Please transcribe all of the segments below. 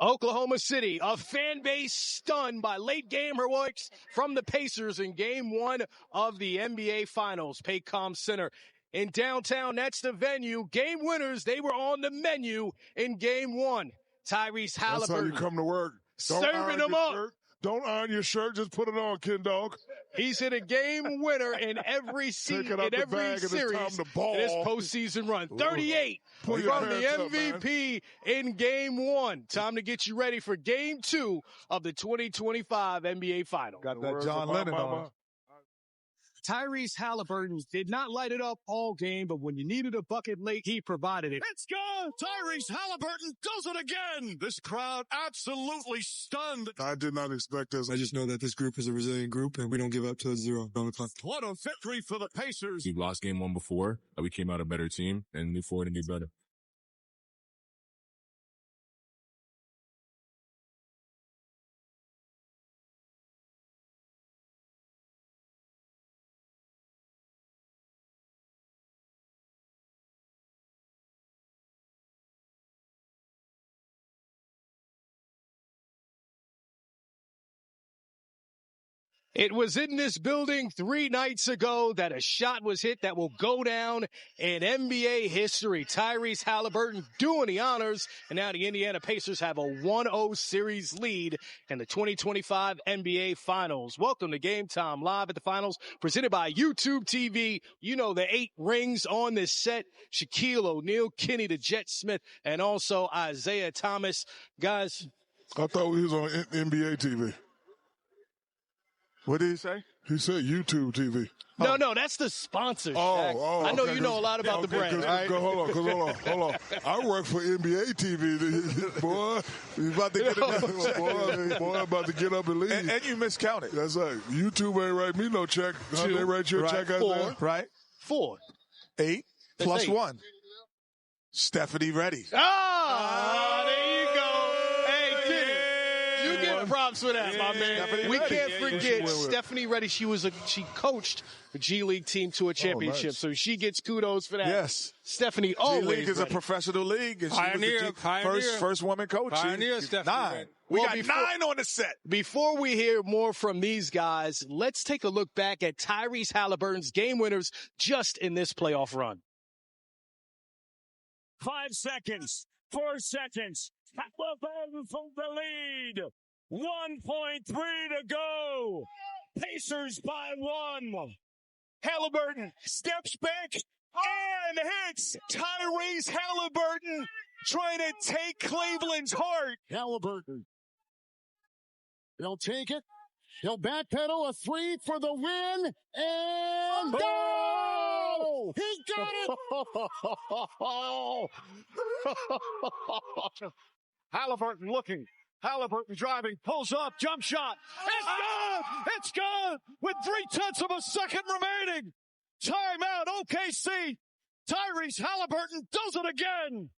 Oklahoma City, a fan base stunned by late-game heroics from the Pacers in Game 1 of the NBA Finals. Paycom Center in downtown, that's the venue. Game winners, they were on the menu in Game 1. Tyrese Halliburton. That's how you come to work. Serving them up. Don't iron your shirt, just put it on, Ken Dog. He's hit a game winner in every series in this postseason run. 38 from the MVP in Game 1. Time to get you ready for Game 2 of the 2025 NBA Finals. Got that John Lennon on. Tyrese Halliburton did not light it up all game, but when you needed a bucket late, he provided it. Let's go! Tyrese Halliburton does it again! This crowd absolutely stunned. I did not expect this. I just know that this group is a resilient group, and we don't give up till 0 on the clock. What a victory for the Pacers. We lost Game 1 before. We came out a better team and moved forward and do better. It was in this building 3 nights ago that a shot was hit that will go down in NBA history. Tyrese Halliburton doing the honors, and now the Indiana Pacers have a 1-0 series lead in the 2025 NBA Finals. Welcome to Game Time Live at the Finals, presented by YouTube TV. You know the 8 rings on this set. Shaquille O'Neal, Kenny the Jet Smith, and also Isiah Thomas. Guys. I thought he was on NBA TV. What did he say? He said YouTube TV. No, that's the sponsor, Shaq. I know you know a lot about the brand, right? Hold on. I work for NBA TV, boy. You about to get boy, about to get up and leave. And you miscounted. That's right. YouTube ain't write me no check. How they write your check out 4, there? Right. 4. 8 plus 8. 1. Stephanie Reddy. There you go. Hey, Kenny. You get props for that, my man. We can't forget Stephanie Reddy. She coached the G League team to a championship, so she gets kudos for that. Yes. Stephanie always G League is a professional league, and she was the first woman coach. Pioneer Stephanie 9. We got 9 on the set. Before we hear more from these guys, let's take a look back at Tyrese Halliburton's game winners just in this playoff run. 5 seconds. 4 seconds. Halliburton from the lead. 1.3 to go. Pacers by 1. Halliburton steps back and hits. Tyrese Halliburton trying to take Cleveland's heart. Halliburton. He'll take it. He'll backpedal a 3 for the win. And go! He got it! Halliburton looking. Halliburton driving, pulls up, jump shot. It's good! It's good! With 0.3 of a second remaining. Timeout, OKC. Tyrese Halliburton does it again.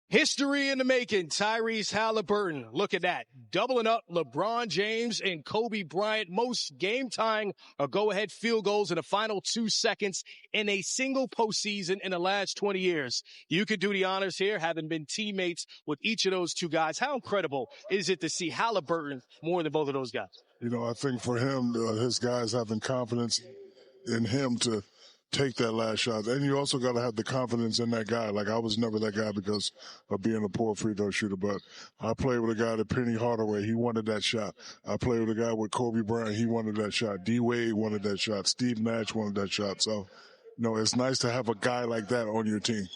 History in the making, Tyrese Halliburton. Look at that. Doubling up LeBron James and Kobe Bryant. Most game-tying or go-ahead field goals in the final 2 seconds in a single postseason in the last 20 years. You could do the honors here, having been teammates with each of those two guys. How incredible is it to see Halliburton more than both of those guys? You know, I think for him, his guys having confidence in him to take that last shot. And you also got to have the confidence in that guy. Like, I was never that guy because of being a poor free throw shooter, but I played with a guy that Penny Hardaway. He wanted that shot. I played with a guy with Kobe Bryant. He wanted that shot. D-Wade wanted that shot. Steve Nash wanted that shot. So, you know, it's nice to have a guy like that on your team.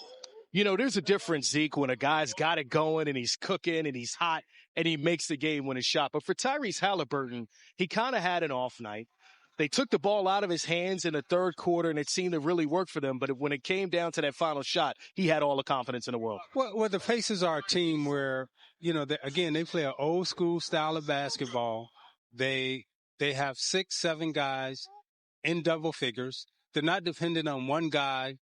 You know, there's a difference, Zeke, when a guy's got it going and he's cooking and he's hot and he makes the game-winning shot. But for Tyrese Halliburton, he kind of had an off night. They took the ball out of his hands in the third quarter, and it seemed to really work for them. But when it came down to that final shot, he had all the confidence in the world. Well, the Pacers are a team where, you know, they play an old-school style of basketball. They have 6, 7 guys in double figures. They're not dependent on one guy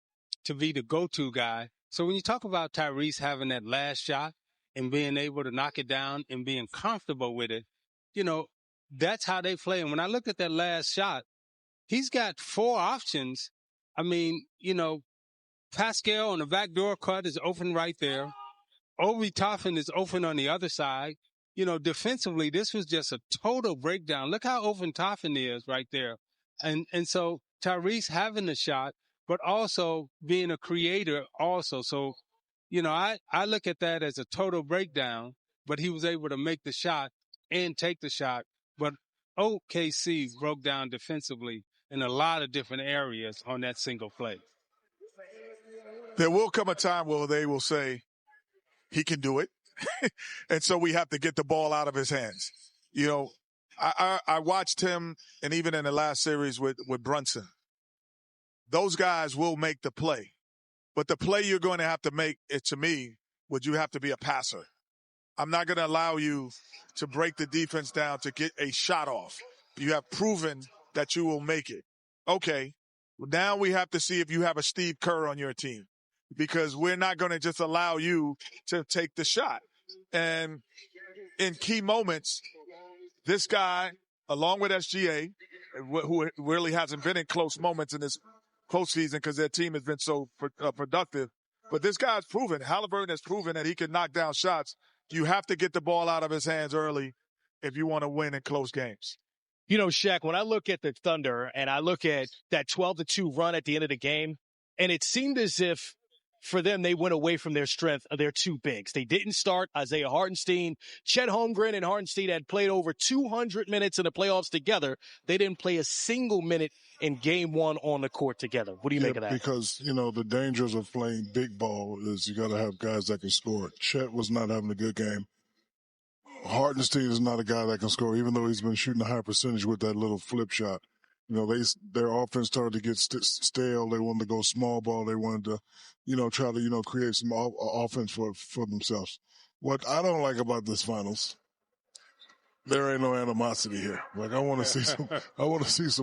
to be the go-to guy. So when you talk about Tyrese having that last shot and being able to knock it down and being comfortable with it, you know, that's how they play. And when I look at that last shot, he's got 4 options. I mean, you know, Pascal on the backdoor cut is open right there. Obi Toppin is open on the other side. You know, defensively, this was just a total breakdown. Look how open Toppin is right there. And so Tyrese having the shot, but also being a creator also. So, you know, I look at that as a total breakdown, but he was able to make the shot and take the shot. But OKC broke down defensively in a lot of different areas on that single play. There will come a time where they will say he can do it. And so we have to get the ball out of his hands. You know, I watched him, and even in the last series with Brunson, those guys will make the play. But the play you're going to have to make, to me, would you have to be a passer. I'm not going to allow you to break the defense down to get a shot off. You have proven that you will make it. Okay, now we have to see if you have a Steve Kerr on your team, because we're not going to just allow you to take the shot. And in key moments, this guy, along with SGA, who really hasn't been in close moments in this postseason because their team has been so productive, but this guy's proven, Halliburton has proven that he can knock down shots. You have to get the ball out of his hands early if you want to win in close games. You know, Shaq, when I look at the Thunder and I look at that 12-2 run at the end of the game, and it seemed as if for them, they went away from their strength of their two bigs. They didn't start Isaiah Hartenstein. Chet Holmgren and Hartenstein had played over 200 minutes in the playoffs together. They didn't play a single minute in game one on the court together. What do you make of that? Because, you know, the dangers of playing big ball is you got to have guys that can score. Chet was not having a good game. Hartenstein is not a guy that can score, even though he's been shooting a high percentage with that little flip shot. You know, their offense started to get stale. They wanted to go small ball. They wanted to, you know, try to, you know, create some offense for themselves. What I don't like about this finals, there ain't no animosity here. Like, I want to see some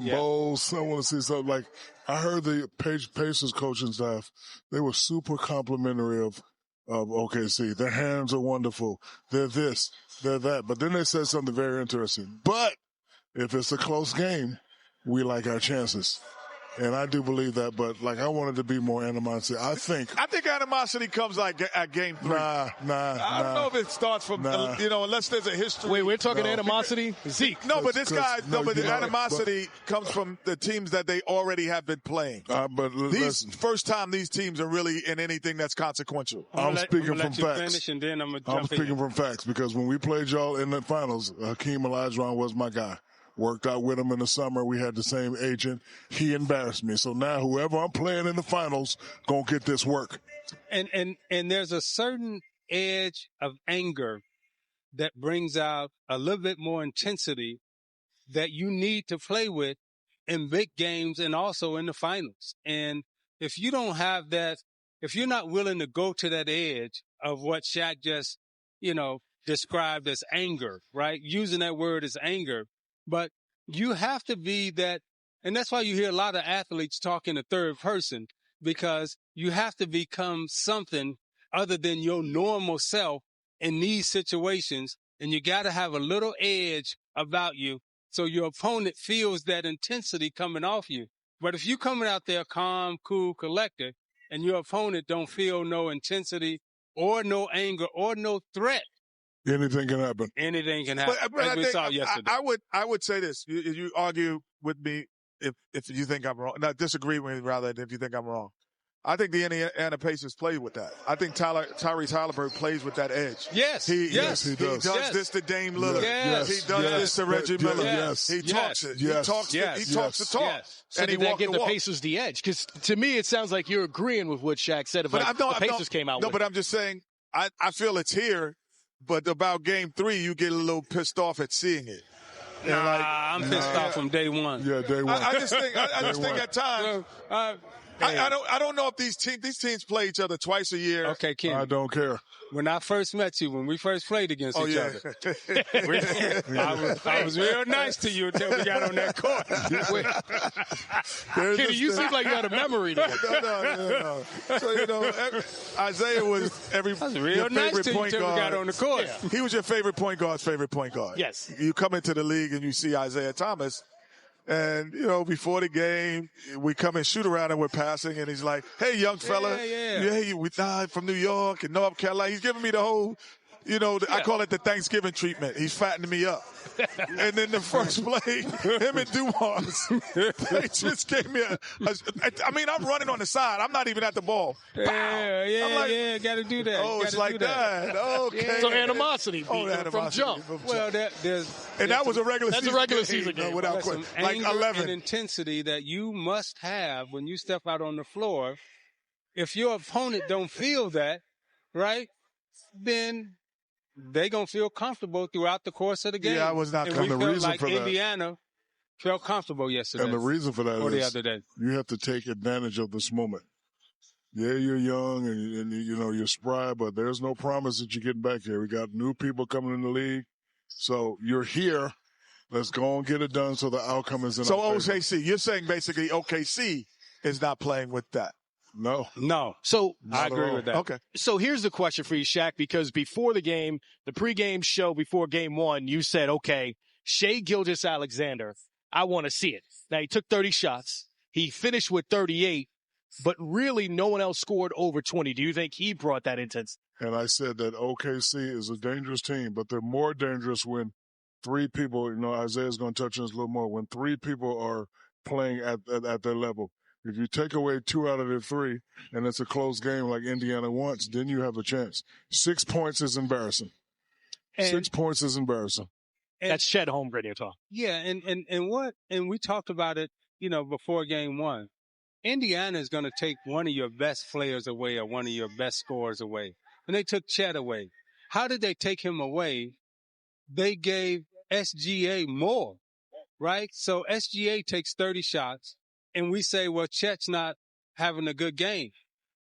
bowls. I want to see something. Like, I heard the Pacers coaching staff, they were super complimentary of OKC. Their hands are wonderful. They're this, they're that. But then they said something very interesting. But if it's a close game, we like our chances. And I do believe that, but, like, I wanted to be more animosity. I think animosity comes like at game 3. Nah. I don't know if it starts from, you know, unless there's a history. Wait, we're talking animosity? Zeke. No, but this guy, but the animosity comes from the teams that they already have been playing. But listen, first time these teams are really in anything that's consequential. I'm speaking from facts. Finish and then I'm speaking from facts, because when we played y'all in the finals, Hakeem Olajuwon was my guy. Worked out with him in the summer. We had the same agent. He embarrassed me. So now whoever I'm playing in the finals gonna get this work. And there's a certain edge of anger that brings out a little bit more intensity that you need to play with in big games and also in the finals. And if you don't have that, if you're not willing to go to that edge of what Shaq just, you know, described as anger, right? Using that word as anger. But you have to be that, and that's why you hear a lot of athletes talk in the third person, because you have to become something other than your normal self in these situations, and you got to have a little edge about you so your opponent feels that intensity coming off you. But if you coming out there calm, cool, collected, and your opponent don't feel no intensity or no anger or no threat, anything can happen. Anything can happen. But as we saw yesterday. I would say this. You argue with me if you think I'm wrong. No, disagree with me rather if you think I'm wrong. I think the Indiana Pacers play with that. I think Tyrese Halliburton plays with that edge. Yes. He does. He does this to Dame Lillard. Yes. He does this to Reggie Miller. Yes. He talks it. Yes. He talks the talk. Yes. So and did he that give the walk. Pacers the edge? Because to me, it sounds like you're agreeing with what Shaq said about the Pacers came out with. No, but I'm just saying, I feel it's here. But about game 3, you get a little pissed off at seeing it. I'm pissed off from day one. Yeah, day one. I just think at times. I don't know if these teams play each other twice a year. Okay, Ken. I don't care. When I first met you, when we first played against each other, I was real nice to you until we got on that court. Kenny, you seem like you got a memory there. No. So, you know, Isaiah was real nice to you until we got on the court. He was your favorite point guard's favorite point guard. Yes. You come into the league and you see Isiah Thomas, And, before the game, we come and shoot around and we're passing, and he's like, hey, young fella, hey, we from New York and North Carolina. He's giving me the whole, I call it the Thanksgiving treatment. He's fattening me up. And then the first play, him and Dumas, they just gave me I'm running on the side. I'm not even at the ball. Yeah, got to do that. Oh, it's like that. Okay. Yeah. So animosity from jump. Well, that was a regular season. That's a regular season game. Without question. Like 11. And intensity that you must have when you step out on the floor. If your opponent don't feel that, right, then they're going to feel comfortable throughout the course of the game. Yeah, I was not comfortable. The reason like for Indiana felt comfortable yesterday. And the reason for that or the is other day. You have to take advantage of this moment. Yeah, you're young and you're spry, but there's no promise that you're getting back here. We got new people coming in the league. So you're here. Let's go and get it done so the outcome is in our favor. OKC, you're saying basically OKC is not playing with that. No. So I agree with that. Okay. So here's the question for you, Shaq, because before the game, the pregame show before game one, you said, okay, Shai Gilgeous-Alexander, I want to see it. Now, he took 30 shots. He finished with 38, but really no one else scored over 20. Do you think he brought that intensity? And I said that OKC is a dangerous team, but they're more dangerous when three people, Isaiah's going to touch on this a little more, when three people are playing at their level. If you take away 2 out of the 3 and it's a close game like Indiana wants, then you have a chance. 6 points is embarrassing. 6 points is embarrassing. That's Chet Holmgren you're talking. Yeah, and we talked about it, before game one. Indiana is going to take one of your best players away or one of your best scorers away. When they took Chet away, how did they take him away? They gave SGA more, right? So SGA takes 30 shots. And we say, well, Chet's not having a good game.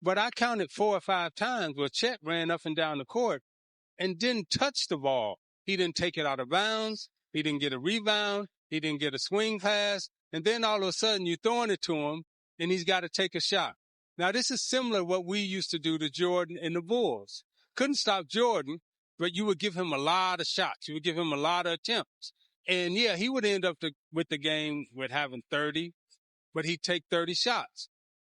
But I counted 4 or 5 times where Chet ran up and down the court and didn't touch the ball. He didn't take it out of bounds. He didn't get a rebound. He didn't get a swing pass. And then all of a sudden you're throwing it to him and he's got to take a shot. Now, this is similar to what we used to do to Jordan and the Bulls. Couldn't stop Jordan, but you would give him a lot of shots. You would give him a lot of attempts. And, yeah, he would end up with the game with having 30. But he'd take 30 shots.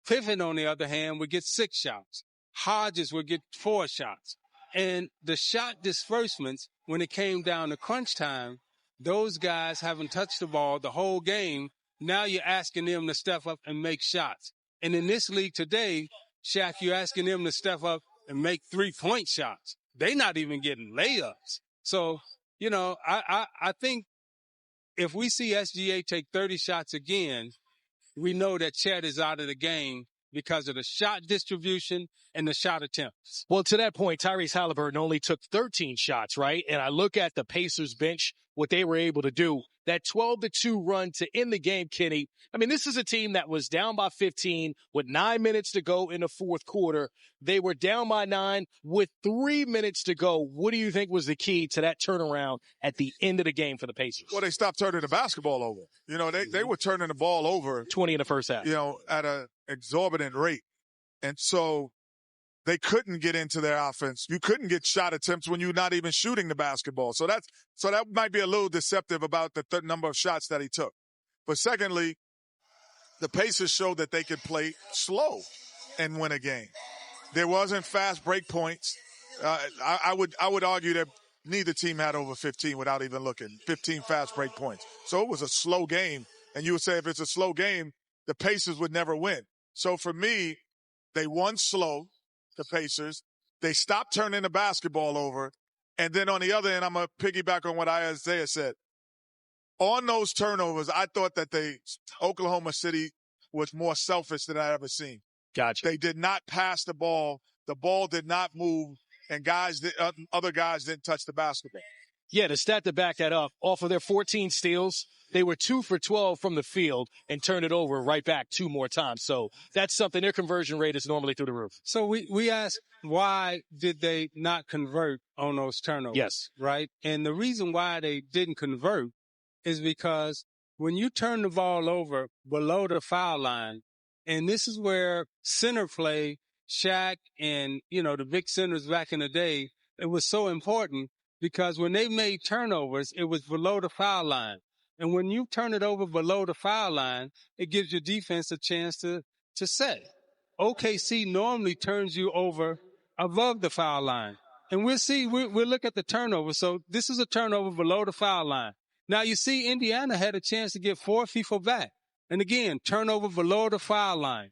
Pippen, on the other hand, would get 6 shots. Hodges would get 4 shots. And the shot disbursements, when it came down to crunch time, those guys haven't touched the ball the whole game. Now you're asking them to step up and make shots. And in this league today, Shaq, you're asking them to step up and make 3-point shots. They're not even getting layups. So, I think if we see SGA take 30 shots again, we know that Chet is out of the game because of the shot distribution and the shot attempts. Well, to that point, Tyrese Halliburton only took 13 shots, right? And I look at the Pacers bench, what they were able to do. That 12-2 run to end the game, Kenny. I mean, this is a team that was down by 15 with 9 minutes to go in the fourth quarter. They were down by 9 with 3 minutes to go. What do you think was the key to that turnaround at the end of the game for the Pacers? Well, they stopped turning the basketball over. They were turning the ball over 20 in the first half. At an exorbitant rate. And so they couldn't get into their offense. You couldn't get shot attempts when you're not even shooting the basketball. So that might be a little deceptive about the number of shots that he took. But secondly, the Pacers showed that they could play slow and win a game. There wasn't fast break points. I would argue that neither team had over 15 without even looking. 15 fast break points. So it was a slow game. And you would say if it's a slow game, the Pacers would never win. So for me, they won slow. The Pacers, they stopped turning the basketball over. And then on the other end, I'm going to piggyback on what Isaiah said. On those turnovers, I thought that Oklahoma City was more selfish than I ever seen. Gotcha. They did not pass the ball. The ball did not move, and other guys didn't touch the basketball. Yeah, the stat to back that up, off of their 14 steals, they were 2 for 12 from the field and turned it over right back 2 more times. So that's something. Their conversion rate is normally through the roof. So we asked, why did they not convert on those turnovers? Yes. Right? And the reason why they didn't convert is because when you turn the ball over below the foul line, and this is where center play, Shaq and, the big centers back in the day, it was so important because when they made turnovers, it was below the foul line. And when you turn it over below the foul line, it gives your defense a chance to set. OKC normally turns you over above the foul line. And we'll look at the turnover. So this is a turnover below the foul line. Now you see Indiana had a chance to get 4 people back. And again, turnover below the foul line.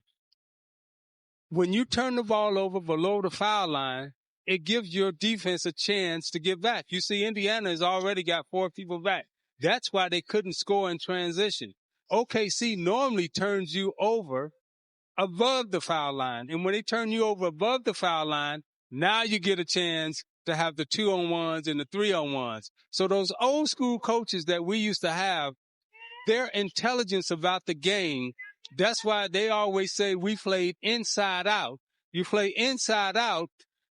When you turn the ball over below the foul line, it gives your defense a chance to get back. You see Indiana has already got 4 people back. That's why they couldn't score in transition. OKC normally turns you over above the foul line. And when they turn you over above the foul line, now you get a chance to have the 2-on-1s and the 3-on-1s. So those old school coaches that we used to have, their intelligence about the game, that's why they always say we played inside out. You play inside out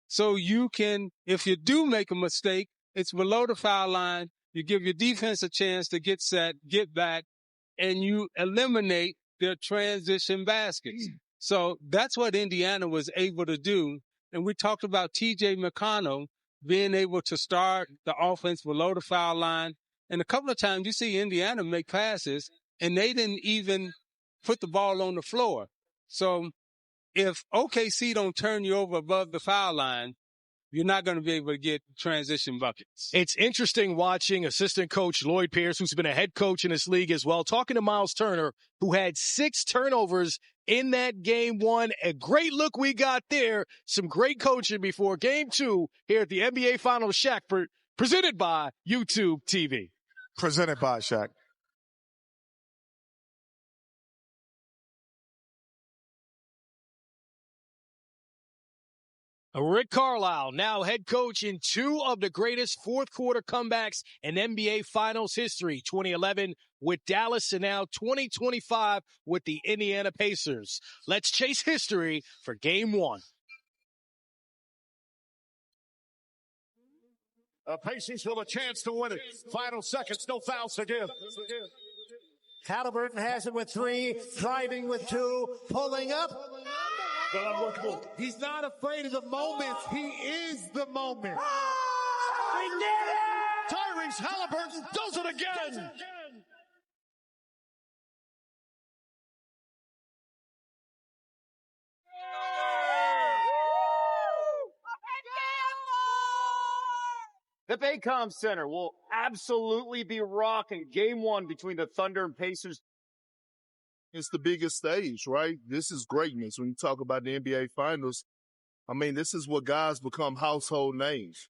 so you can, if you do make a mistake, it's below the foul line. You give your defense a chance to get set, get back, and you eliminate their transition baskets. So that's what Indiana was able to do. And we talked about T.J. McConnell being able to start the offense below the foul line. And a couple of times you see Indiana make passes, and they didn't even put the ball on the floor. So if OKC don't turn you over above the foul line, you're not going to be able to get transition buckets. It's interesting watching assistant coach Lloyd Pierce, who's been a head coach in this league as well, talking to Miles Turner, who had 6 turnovers in that game 1. A great look we got there. Some great coaching before game 2 here at the NBA Finals. Shaq, presented by YouTube TV. Presented by Shaq. Rick Carlisle, now head coach in 2 of the greatest fourth-quarter comebacks in NBA Finals history, 2011 with Dallas and now 2025 with the Indiana Pacers. Let's chase history for Game 1. Pacers with a chance to win it. Final seconds, no fouls to give. Halliburton has it with 3, driving with 2, pulling up. He's not afraid of the moment. He is the moment. Tyrese Halliburton does it again. The Baycom Center will absolutely be rocking Game 1 between the Thunder and Pacers. It's the biggest stage, right? This is greatness. When you talk about the NBA Finals, I mean, this is what guys become household names.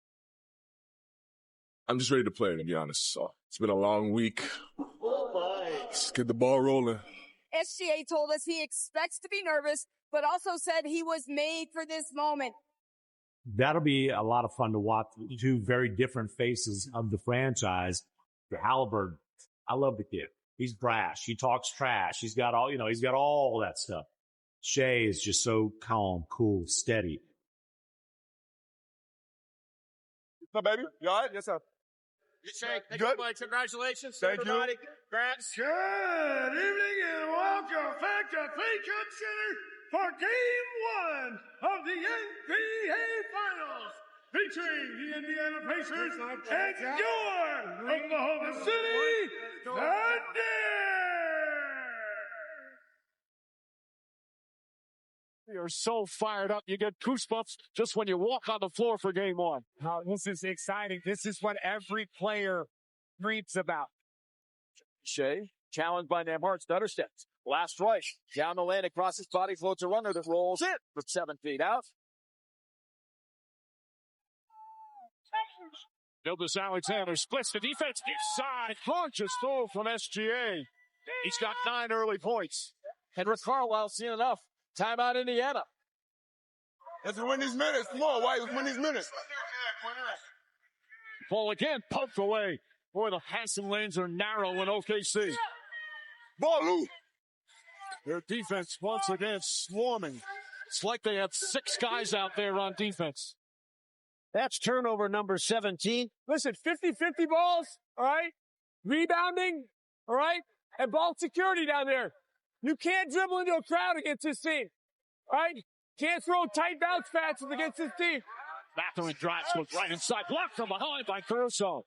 I'm just ready to play, to be honest. So it's been a long week. Let's get the ball rolling. SGA told us he expects to be nervous, but also said he was made for this moment. That'll be a lot of fun to watch. 2 very different faces of the franchise. Halliburton, I love the kid. He's brash. He talks trash. He's got all that stuff. Shea is just so calm, cool, steady. What's up, baby? You all right? Yes, sir. Shaq, thank you much. Congratulations. Thank everybody. you. Congrats. Good evening and welcome back to Baycom Center for Game 1 of the NBA Finals, featuring the Indiana Pacers and your Oklahoma City Thunder. You're so fired up. You get goosebumps just when you walk on the floor for Game 1. Oh, this is exciting. This is what every player dreams about. Shea, challenged by Nembhard, stutter steps. Last right, down the lane, across his body, floats a runner that rolls in from 7 feet out. Gildas Alexander splits the defense inside. Gorgeous throw from SGA. He's got 9 early points. And Rick Carlisle seeing enough. Timeout, Indiana. Let's win these minutes. Come on, White. Let's win these minutes. Ball again, poked away. Boy, the passing lanes are narrow in OKC. Ball loose. Their defense once again swarming. It's like they have 6 guys out there on defense. That's turnover number 17. Listen, 50-50 balls, all right? Rebounding, all right? And ball security down there. You can't dribble into a crowd against this team, all right? Can't throw tight bounce passes against this team. Mathurin drives, goes right inside. Blocked from behind by Caruso.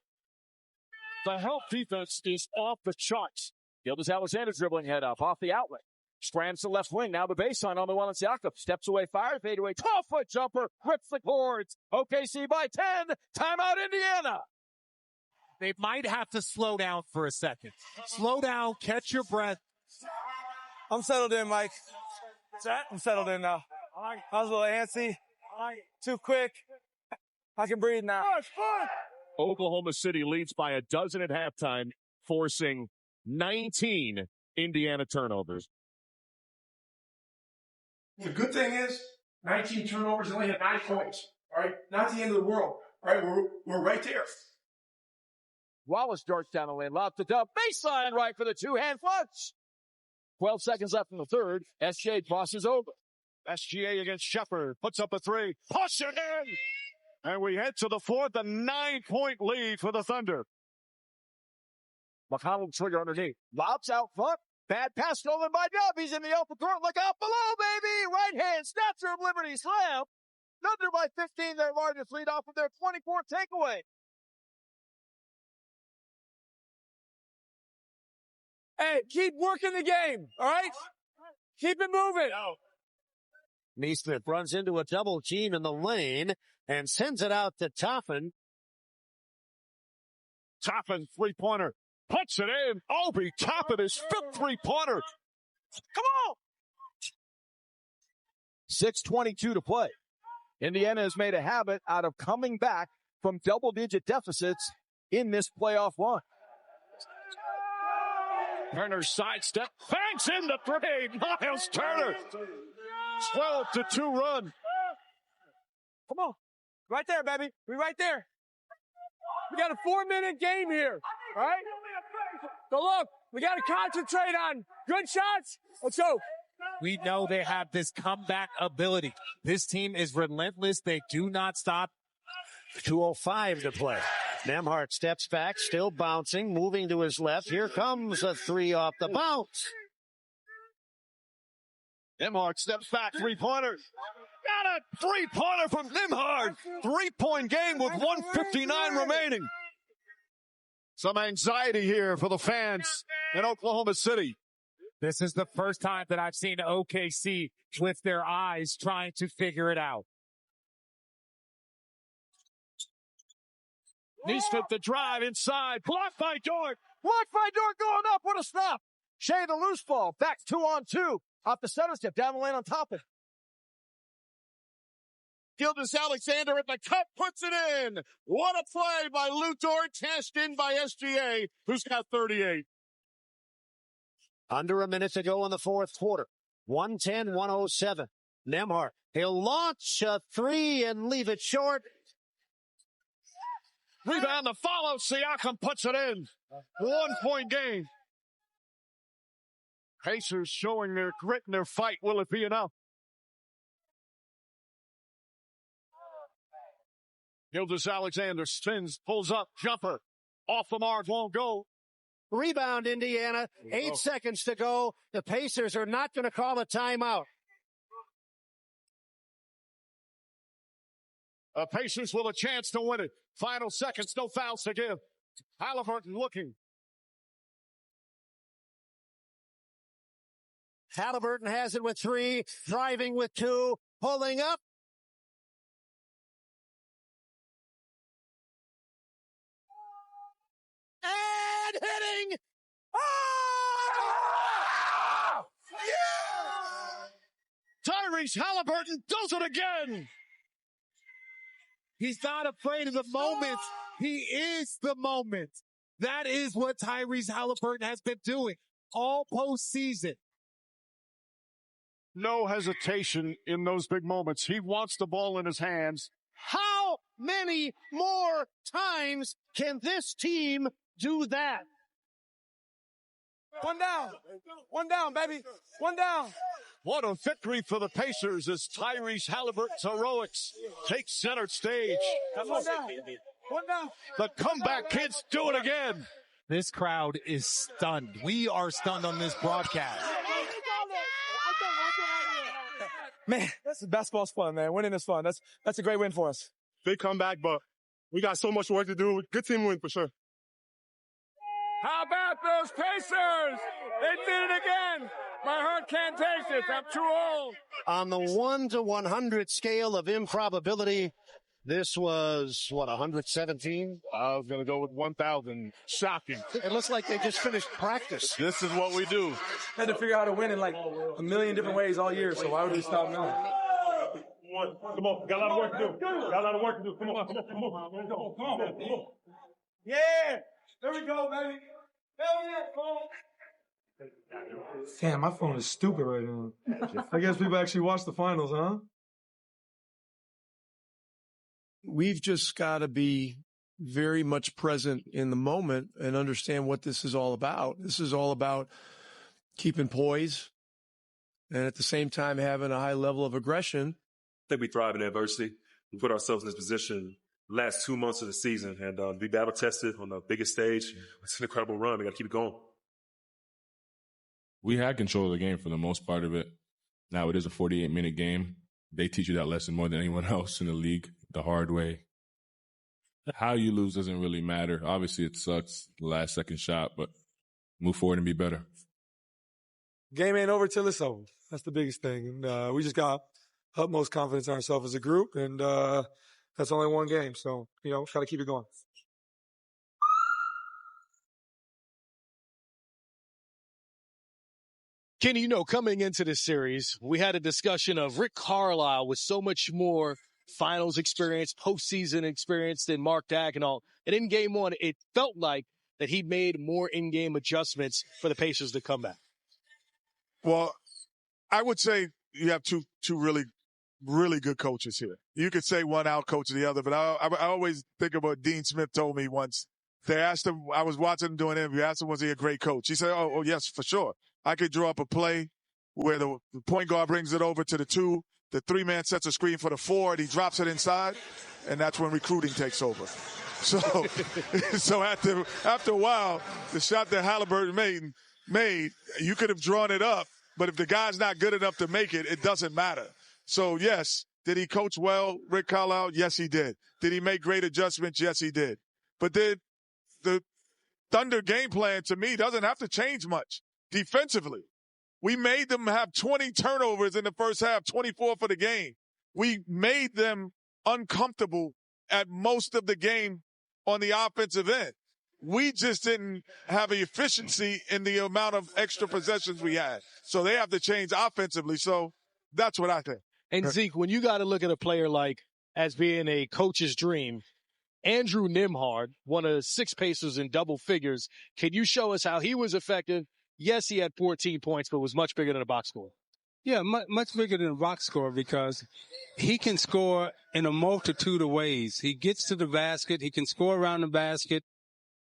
The help defense is off the charts. Gilgeous-Alexander dribbling head up off the outlet. Strands to left wing. Now the baseline on the one. Siakam steps away, fires, fadeaway, 12-foot jumper, rips the boards. OKC by 10. Timeout, Indiana. They might have to slow down for a second. Slow down, catch your breath. I'm settled in, Mike. I'm settled in now. I was a little antsy. Too quick. I can breathe now. Oklahoma City leads by a dozen at halftime, forcing 19 Indiana turnovers. The good thing is, 19 turnovers and only had 9 points. All right, not the end of the world. All right, we're right there. Wallace darts down the lane, lobs to Dub, baseline right for the two-hand flush. 12 seconds left in the third. SGA crosses over. SGA against Shepard, puts up a three, push it in! And we head to the fourth, a 9-point lead for the Thunder. McConnell trigger underneath. Lobs out front. Bad pass stolen by Dub. He's in the open court. Look out below, baby. Right hand snatcher of Liberty slam. Thunder by 15, their largest lead off of their 24th takeaway. Hey, keep working the game, all right? Keep it moving. Neesmith runs into a double team in the lane and sends it out to Toppin. Toppin, three-pointer. Puts it in. Obi Toppin, his fifth three-pointer. Come on! 6:22 to play. Indiana has made a habit out of coming back from double-digit deficits in this playoff run. Turner sidestep, banks in the three. Miles Turner. 12-2 run. Come on. Right there, baby. We right there. We got a 4-minute game here. All right? So look, we got to concentrate on good shots. Let's go. We know they have this comeback ability. This team is relentless. They do not stop. 2:05 to play. Nembhard steps back, still bouncing, moving to his left. Here comes a three off the bounce. Nembhard steps back, three-pointer. Got a three-pointer from Nembhard. 3-point game with 1:59 remaining. Some anxiety here for the fans in Oklahoma City. This is the first time that I've seen OKC lift their eyes trying to figure it out. Neesmith the drive inside. Blocked by Dort. Blocked by Dort going up. What a stop. Shea the loose ball. Back 2-on-2. Off the center step. Down the lane on top of it. Gilgeous-Alexander at the cup puts it in. What a play by Lou Dort. Cashed in by SGA, who's got 38. Under a minute to go in the fourth quarter. 110-107. Nembhard. He'll launch a three and leave it short. Rebound the follow. Siakam puts it in. 1-point game. Pacers showing their grit and their fight. Will it be enough? Gilgeous-Alexander spins, pulls up, jumper. Off the mark, won't go. Rebound, Indiana. 8 seconds to go. The Pacers are not going to call a timeout. Pacers with a chance to win it. Final seconds, no fouls to give. Halliburton looking. Halliburton has it with 3, driving with 2, pulling up. And hitting. Oh! Yeah! Tyrese Halliburton does it again. He's not afraid of the moment. He is the moment. That is what Tyrese Halliburton has been doing all postseason. No hesitation in those big moments. He wants the ball in his hands. How many more times can this team do that? One down. One down, baby. One down. What a victory for the Pacers as Tyrese Halliburton's heroics take center stage. One down. One down. The comeback kids do it again. This crowd is stunned. We are stunned on this broadcast. Man, basketball's fun, man. Winning is fun. That's a great win for us. Big comeback, but we got so much work to do. Good team win for sure. How about those Pacers? They did it again. My heart can't take this. I'm too old. On the 1 to 100 scale of improbability, this was, 117? I was going to go with 1,000. Shocking. It looks like they just finished practice. This is what we do. Had to figure out how to win in like a million different ways all year, so why would we stop now? Come on, got a lot of work to do. Got a lot of work to do. Come on. Yeah! There we go, baby. Hell yeah, phone. Damn, my phone is stupid right now. I guess people actually watch the finals, huh? We've just got to be very much present in the moment and understand what this is all about. This is all about keeping poise and at the same time having a high level of aggression. I think we thrive in adversity. We put ourselves in this position the last 2 months of the season and be battle tested on the biggest stage. It's an incredible run. We got to keep it going. We had control of the game for the most part of it. Now it is a 48-minute game. They teach you that lesson more than anyone else in the league, the hard way. How you lose doesn't really matter. Obviously, it sucks, the last second shot, but move forward and be better. Game ain't over till it's over. That's the biggest thing. And we just got utmost confidence in ourselves as a group, and that's only one game. So, got to keep it going. Kenny, coming into this series, we had a discussion of Rick Carlisle with so much more finals experience, postseason experience than Mark Daigneault. And in game one, it felt like that he made more in-game adjustments for the Pacers to come back. Well, I would say you have two really, really good coaches here. You could say one out coach the other, but I always think of what Dean Smith told me once. They asked him, I was watching him doing an interview, asked him, was he a great coach? He said, oh, yes, for sure. I could draw up a play where the point guard brings it over to the 2, the 3-man sets a screen for the 4, and he drops it inside, and that's when recruiting takes over. So after a while, the shot that Halliburton made, you could have drawn it up, but if the guy's not good enough to make it, it doesn't matter. So, yes, did he coach well, Rick Carlisle? Yes, he did. Did he make great adjustments? Yes, he did. But then the Thunder game plan, to me, doesn't have to change much defensively. We made them have 20 turnovers in the first half, 24 for the game. We made them uncomfortable at most of the game on the offensive end. We just didn't have the efficiency in the amount of extra possessions we had. So they have to change offensively. So that's what I think. And Zeke, when you got to look at a player like as being a coach's dream, Andrew Nembhard, one of 6 Pacers in double figures, can you show us how he was effective? Yes, he had 14 points, but was much bigger than a box score. Yeah, much bigger than a box score because he can score in a multitude of ways. He gets to the basket. He can score around the basket.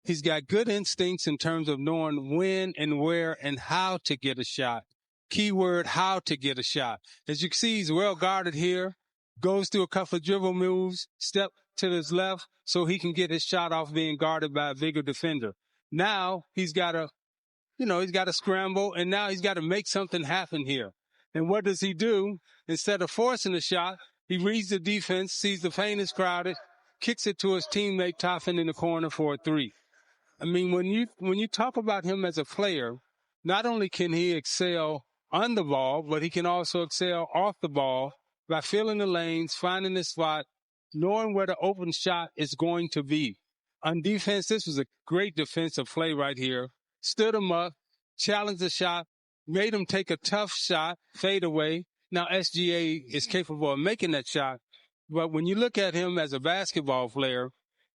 He's got good instincts in terms of knowing when and where and how to get a shot. Keyword, how to get a shot. As you can see, he's well guarded here, goes through a couple of dribble moves, step to his left so he can get his shot off being guarded by a bigger defender. Now he's got to scramble, and now he's got to make something happen here. And what does he do? Instead of forcing the shot, he reads the defense, sees the paint is crowded, kicks it to his teammate Toffin in the corner for a 3. I mean, when you talk about him as a player, not only can he excel on the ball, but he can also excel off the ball by filling the lanes, finding the spot, knowing where the open shot is going to be. On defense, this was a great defensive play right here. Stood him up, challenged the shot, made him take a tough shot, fade away. Now SGA is capable of making that shot, but when you look at him as a basketball player,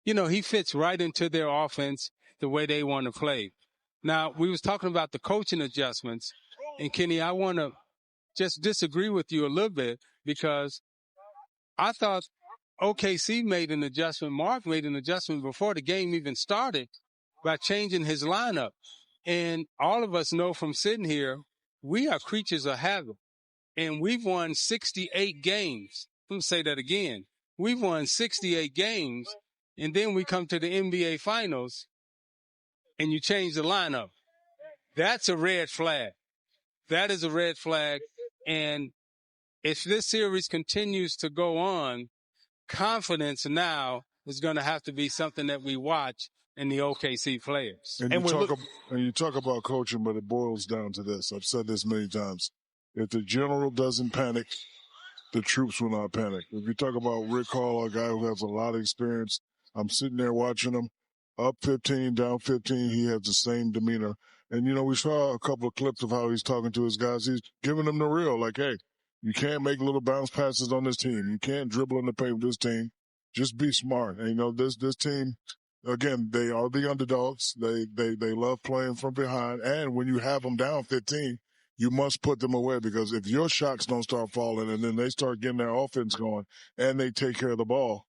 he fits right into their offense the way they want to play. Now, we was talking about the coaching adjustments, and Kenny, I want to just disagree with you a little bit because I thought OKC made an adjustment. Mark made an adjustment before the game even started by changing his lineup. And all of us know from sitting here, we are creatures of habit. And we've won 68 games. Let me say that again. We've won 68 games, and then we come to the NBA Finals, and you change the lineup. That's a red flag. That is a red flag. And if this series continues to go on, confidence now is going to have to be something that we watch and the OKC players. And you talk about coaching, but it boils down to this. I've said this many times. If the general doesn't panic, the troops will not panic. If you talk about Rick Hall, a guy who has a lot of experience, I'm sitting there watching him. Up 15, down 15, he has the same demeanor. And, we saw a couple of clips of how he's talking to his guys. He's giving them the real, like, hey, you can't make little bounce passes on this team. You can't dribble in the paint with this team. Just be smart. And, this team, again, they are the underdogs. They love playing from behind. And when you have them down 15, you must put them away, because if your shots don't start falling and then they start getting their offense going and they take care of the ball,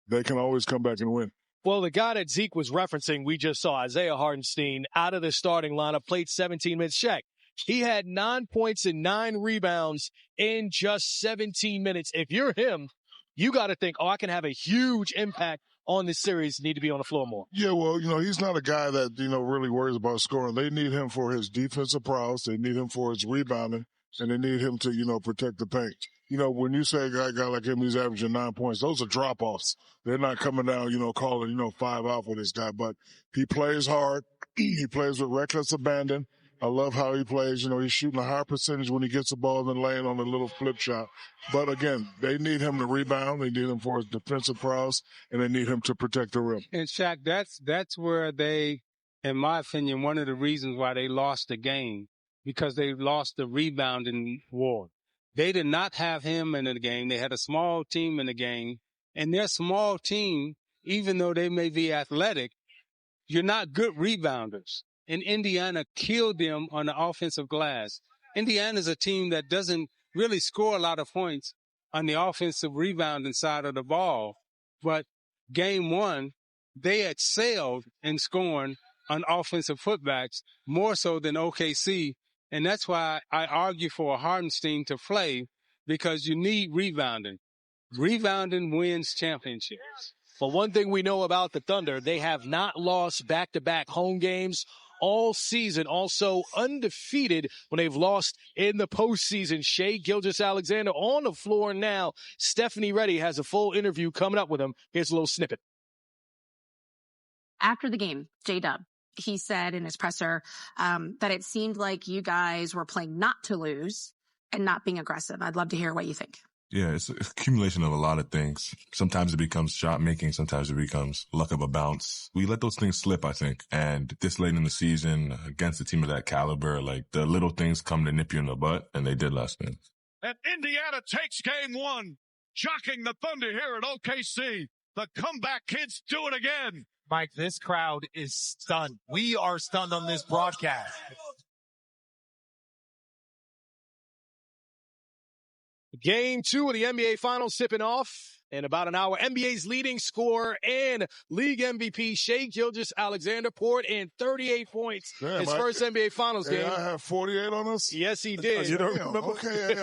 they can always come back and win. Well, the guy that Zeke was referencing, we just saw, Isaiah Hartenstein, out of the starting lineup, played 17 minutes. Shaq, he had 9 points and 9 rebounds in just 17 minutes. If you're him, you got to think, I can have a huge impact on this series, need to be on the floor more. Yeah, well, he's not a guy that, really worries about scoring. They need him for his defensive prowess. They need him for his rebounding, and they need him to, protect the paint. When you say a guy like him, he's averaging 9 points, those are drop-offs. They're not coming down, calling, 5 out for this guy. But he plays hard. He plays with reckless abandon. I love how he plays. He's shooting a high percentage when he gets the ball in the lane on a little flip shot. But again, they need him to rebound. They need him for his defensive prowess, and they need him to protect the rim. And Shaq, that's where they, in my opinion, one of the reasons why they lost the game, because they lost the rebounding war. They did not have him in the game. They had a small team in the game, and their small team, even though they may be athletic, you're not good rebounders. And Indiana killed them on the offensive glass. Indiana's a team that doesn't really score a lot of points on the offensive rebounding side of the ball. But game one, they excelled in scoring on offensive putbacks more so than OKC. And that's why I argue for Hartenstein to play, because you need rebounding. Rebounding wins championships. But one thing we know about the Thunder, they have not lost back-to-back home games all season, also undefeated when they've lost in the postseason. Shai Gilgeous-Alexander on the floor now. Stephanie Reddy has a full interview coming up with him. Here's a little snippet. After the game, J-Dub, he said in his presser that it seemed like you guys were playing not to lose and not being aggressive. I'd love to hear what you think. Yeah, it's an accumulation of a lot of things. Sometimes it becomes shot making. Sometimes it becomes luck of a bounce. We let those things slip, I think. And this late in the season, against a team of that caliber, like, the little things come to nip you in the butt, and they did last night. And Indiana takes game one, shocking the Thunder here at OKC. The comeback kids do it again. Mike, this crowd is stunned. We are stunned on this broadcast. Game 2 of the NBA Finals tipping off in about an hour. NBA's leading scorer and league MVP, Shai Gilgeous-Alexander, poured in 38 points his first NBA Finals game. I have 48 on us? Yes, he did. You don't remember? Okay,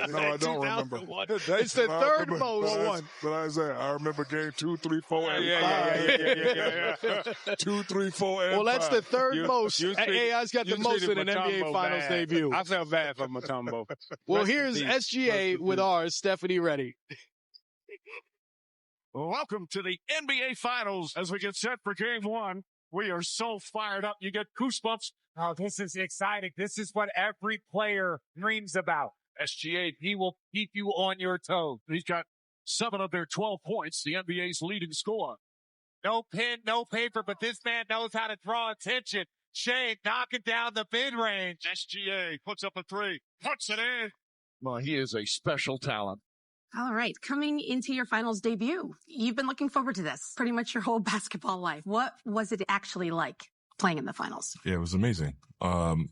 No, I don't remember. It's the third most. But Isaiah, I remember game 2, 3, 4, and 5. Yeah. 2, 3, 4, and 5. Well, that's the third most. AI's got the most in an NBA Finals debut. I felt bad for Mutombo. Well, here's SGA with ours, Stephanie Reddy. Welcome to the NBA Finals as we get set for game one. We are so fired up. You get goosebumps. Oh, this is exciting. This is what every player dreams about. SGA, he will keep you on your toes. He's got 7 of their 12 points, the NBA's leading scorer. No pen, no paper, but this man knows how to draw attention. Shai knocking down the mid-range. SGA puts up a 3, puts it in. Well, he is a special talent. All right, coming into your finals debut, you've been looking forward to this pretty much your whole basketball life. What was it actually like playing in the finals? Yeah, it was amazing. Kind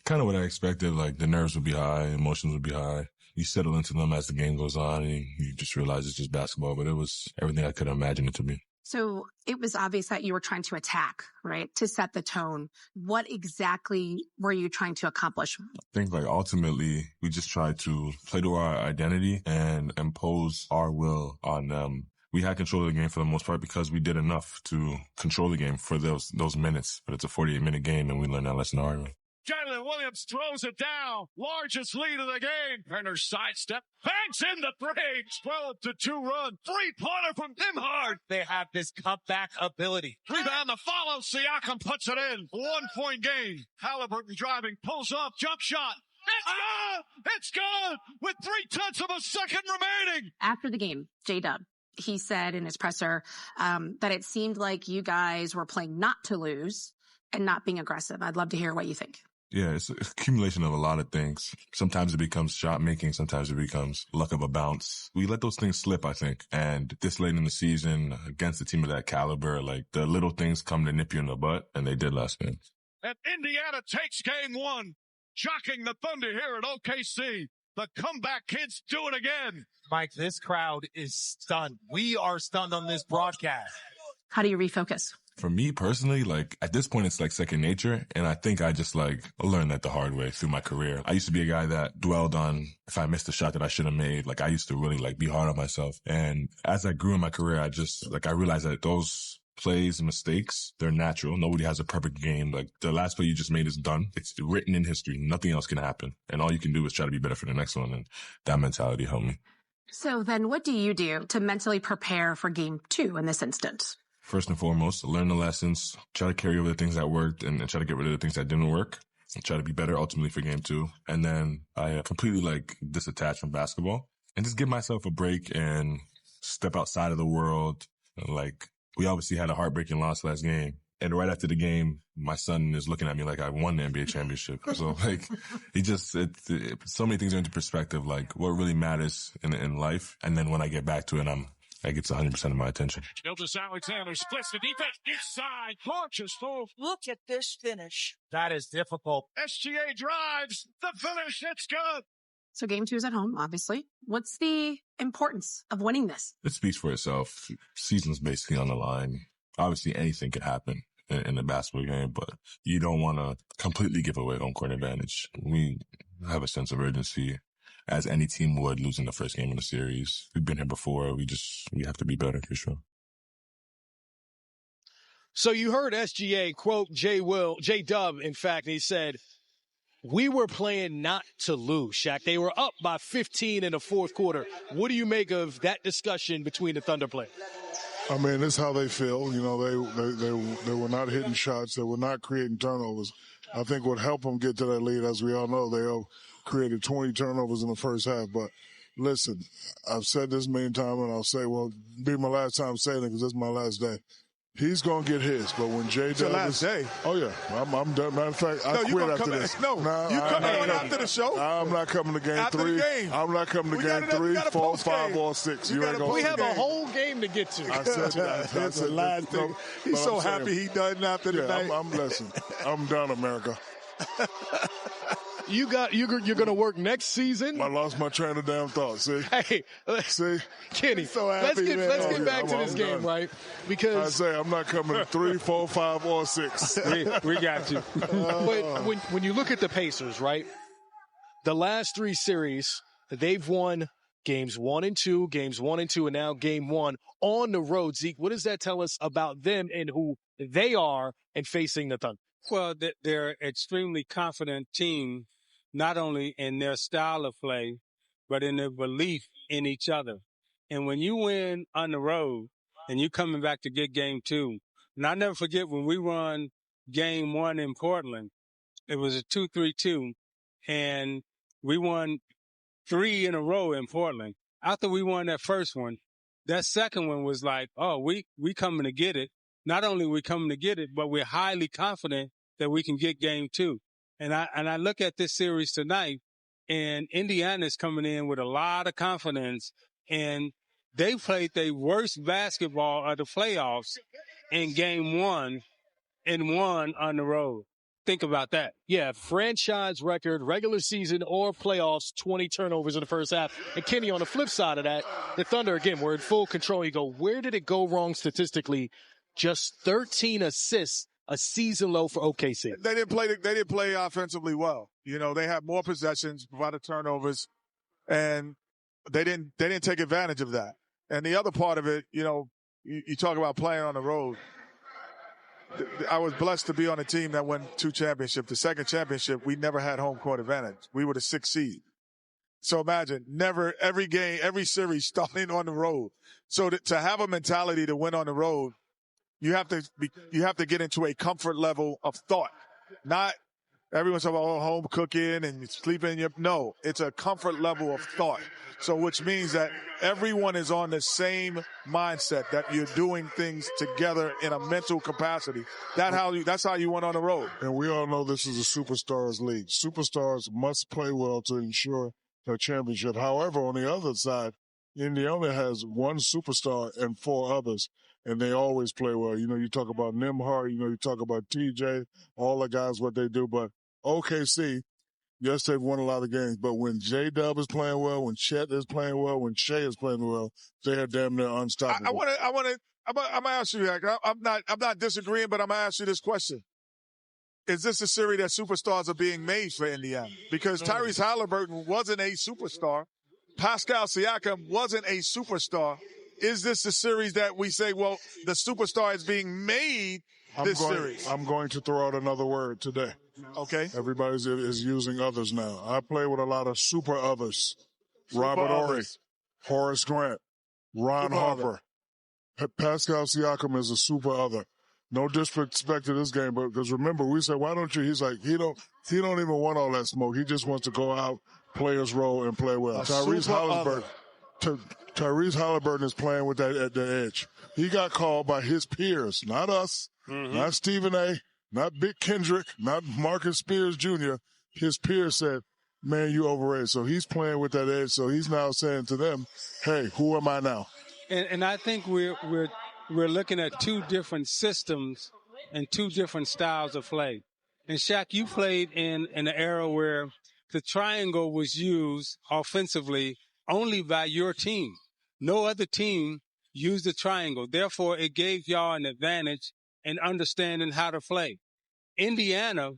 of what I expected. Like, the nerves would be high, emotions would be high. You settle into them as the game goes on, and you just realize it's just basketball. But it was everything I could imagine it to be. So it was obvious that you were trying to attack, right, to set the tone. What exactly were you trying to accomplish? I think, like, ultimately, we just tried to play to our identity and impose our will on them. We had control of the game for the most part because we did enough to control the game for those minutes. But it's a 48-minute game, and we learned that lesson the hard way. Jalen Williams throws it down. Largest lead of the game. Turner sidestep. Banks in the three. 12-2 run. Three-pointer from Nimhard. They have this comeback ability. Rebound to follow. Siakam puts it in. 1-point game. Halliburton driving. Pulls up. Jump shot. It's good! It's good! With 0.3 of a second remaining. After the game, J-Dub, he said in his presser that it seemed like you guys were playing not to lose and not being aggressive. I'd love to hear what you think. Yeah, it's an accumulation of a lot of things. Sometimes it becomes shot making. Sometimes it becomes luck of a bounce. We let those things slip, I think. And this late in the season, against a team of that caliber, like the little things come to nip you in the butt, and they did last game. And Indiana takes game one, shocking the Thunder here at OKC. The comeback kids do it again. Mike, this crowd is stunned. We are stunned on this broadcast. How do you refocus? For me personally, like at this point, it's like second nature. And I think I just like learned that the hard way through my career. I used to be a guy that dwelled on if I missed a shot that I should have made. Like I used to really like be hard on myself. And as I grew in my career, I realized that those plays and mistakes, they're natural. Nobody has a perfect game. Like the last play you just made is done. It's written in history. Nothing else can happen. And all you can do is try to be better for the next one. And that mentality helped me. So then what do you do to mentally prepare for game two in this instance? First and foremost, learn the lessons, try to carry over the things that worked and try to get rid of the things that didn't work and try to be better ultimately for game two. And then I completely like disattach from basketball and just give myself a break and step outside of the world. Like we obviously had a heartbreaking loss last game. And right after the game, my son is looking at me like I won the NBA championship. So like so many things are into perspective, like what really matters in life. And then when I get back to it, I get 100% of my attention. Gildas Alexander splits the defense inside. Launches through. Look at this finish. That is difficult. SGA drives. The finish. It's good. So game two is at home, obviously. What's the importance of winning this? It speaks for itself. Season's basically on the line. Obviously, anything could happen in a basketball game, but you don't want to completely give away home court advantage. We have a sense of urgency, as any team would, losing the first game in the series. We've been here before. We have to be better for sure. So you heard SGA quote J-Dub, in fact, and he said, we were playing not to lose, Shaq. They were up by 15 in the fourth quarter. What do you make of that discussion between the Thunder players? I mean, it's how they feel. You know, they were not hitting shots. They were not creating turnovers. I think what helped them get to that lead, as we all know, they all created 20 turnovers in the first half. But listen, I've said this many times, and I'll say, well, be my last time saying it because this is my last day. He's going to get his, but when J-Dub It's your last day. Oh, yeah. I'm done. Matter of fact, I quit after this. You coming after the show? I'm not coming to game after three. The game. I'm not coming to game 3, 4, 5, or 6. You ain't gonna we have a whole game to get to. I said that. That's the last thing. He's so happy he done after the night. I'm blessing. I'm done, America. You're going to work next season. I lost my train of damn thought. See, hey, see, Kenny. So happy, let's get back to this game, right? Because I say I'm not coming 3, 4, 5, or 6. we got you. But when you look at the Pacers, right? The last 3 series, they've won games 1 and 2, and now game 1 on the road. Zeke, what does that tell us about them and who they are and facing the Thunder? Well, they're an extremely confident team, not only in their style of play, but in their belief in each other. And when you win on the road and you're coming back to get game 2, and I'll never forget when we won game 1 in Portland, it was a 2-3-2, and we won 3 in a row in Portland. After we won that first one, that second one was like, oh, we coming to get it. Not only are we coming to get it, but we're highly confident that we can get game 2. And I look at this series tonight, and Indiana's coming in with a lot of confidence, and they played their worst basketball of the playoffs in game 1 and won on the road. Think about that. Yeah, franchise record, regular season or playoffs, 20 turnovers in the first half. And Kenny, on the flip side of that, the Thunder, again, were in full control. You go, where did it go wrong statistically? Just 13 assists, a season low for OKC. They didn't play offensively well. You know, they had more possessions, provided turnovers, and they didn't take advantage of that. And the other part of it, you know, you talk about playing on the road. I was blessed to be on a team that won 2 championships. The second championship, we never had home court advantage. We were the 6th seed. So imagine, never, every game, every series starting on the road. So to have a mentality to win on the road, you have to get into a comfort level of thought. Not everyone's talking about home cooking and sleeping. No, it's a comfort level of thought. So which means that everyone is on the same mindset, that you're doing things together in a mental capacity. That's how you went on the road. And we all know this is a superstars league. Superstars must play well to ensure a championship. However, on the other side, Indiana has one superstar and 4 others, and they always play well. You know, you talk about Nembhard, you talk about TJ, all the guys, what they do. But OKC, yes, they've won a lot of games, but when J-Dub is playing well, when Chet is playing well, when Shea is playing well, they are damn near unstoppable. I'm gonna ask you that. I'm not disagreeing, but I'm gonna ask you this question. Is this a series that superstars are being made for Indiana? Because Tyrese Halliburton wasn't a superstar. Pascal Siakam wasn't a superstar. Is this a series that we say, well, the superstar is being made series? I'm going to throw out another word today. Okay. Everybody is using others now. I play with a lot of super others. Robert Horry, Horace Grant, Ron Harper. Pascal Siakam is a super other. No disrespect to this game, but because remember, we said, why don't you? He's like, he don't even want all that smoke. He just wants to go out, play his role, and play well. Tyrese Halliburton is playing with that at the edge. He got called by his peers, not us, not Stephen A., not Big Kendrick, not Marcus Spears Jr. His peers said, man, you overrated. So he's playing with that edge. So he's now saying to them, hey, who am I now? And I think we're looking at 2 different systems and 2 different styles of play. And Shaq, you played in an era where the triangle was used offensively only by your team. No other team used the triangle. Therefore, it gave y'all an advantage in understanding how to play. Indiana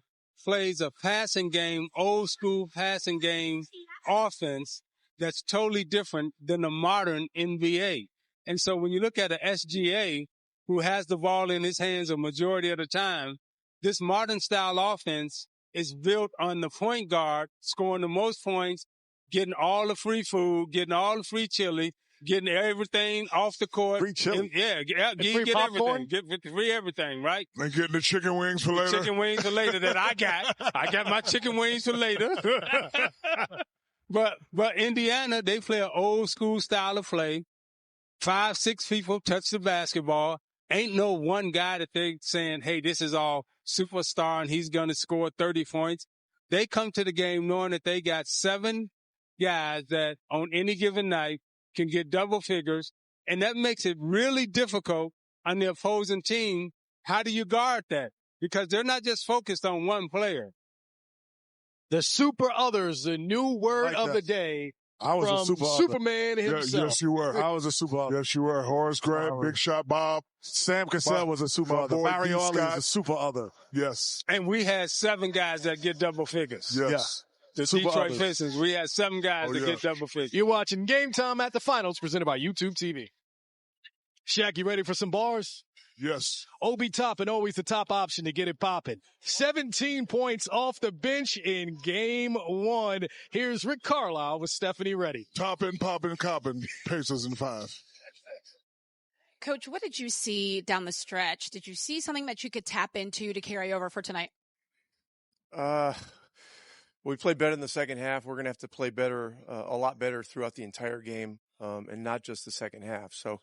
plays a passing game, old school passing game offense that's totally different than the modern NBA. And so when you look at an SGA who has the ball in his hands a majority of the time, this modern style offense is built on the point guard scoring the most points, getting all the free food, getting all the free chili, getting everything off the court. Free chili. You get everything. Get free everything, right? And getting the chicken wings for later. Chicken wings for later that I got. I got my chicken wings for later. But Indiana, they play an old school style of play. 5, 6 people touch the basketball. Ain't no one guy that they saying, hey, this is all superstar and he's going to score 30 points. They come to the game knowing that they got 7 guys that on any given night can get double figures. And that makes it really difficult on the opposing team. How do you guard that? Because they're not just focused on one player. The super others, the new word of the day. I was a super Superman himself. Yes, you were. I was a super other. Yes, you were. Horace Grant, Big Shot Bob. Sam Cassell was a super other. Barry Orley was a super other. Yes. And we had 7 guys that get double figures. Yes. The super Detroit Pistons, we had 7 guys that get double figures. You're watching Game Time at the Finals, presented by YouTube TV. Shaq, you ready for some bars? Yes. Obi Toppin, always the top option to get it popping. 17 points off the bench in Game 1. Here's Rick Carlisle with Stephanie Reddy. Toppin, poppin', coppin'. Pacers in 5. Coach, what did you see down the stretch? Did you see something that you could tap into to carry over for tonight? We played better in the second half. We're going to have to play better, a lot better throughout the entire game, and not just the second half. So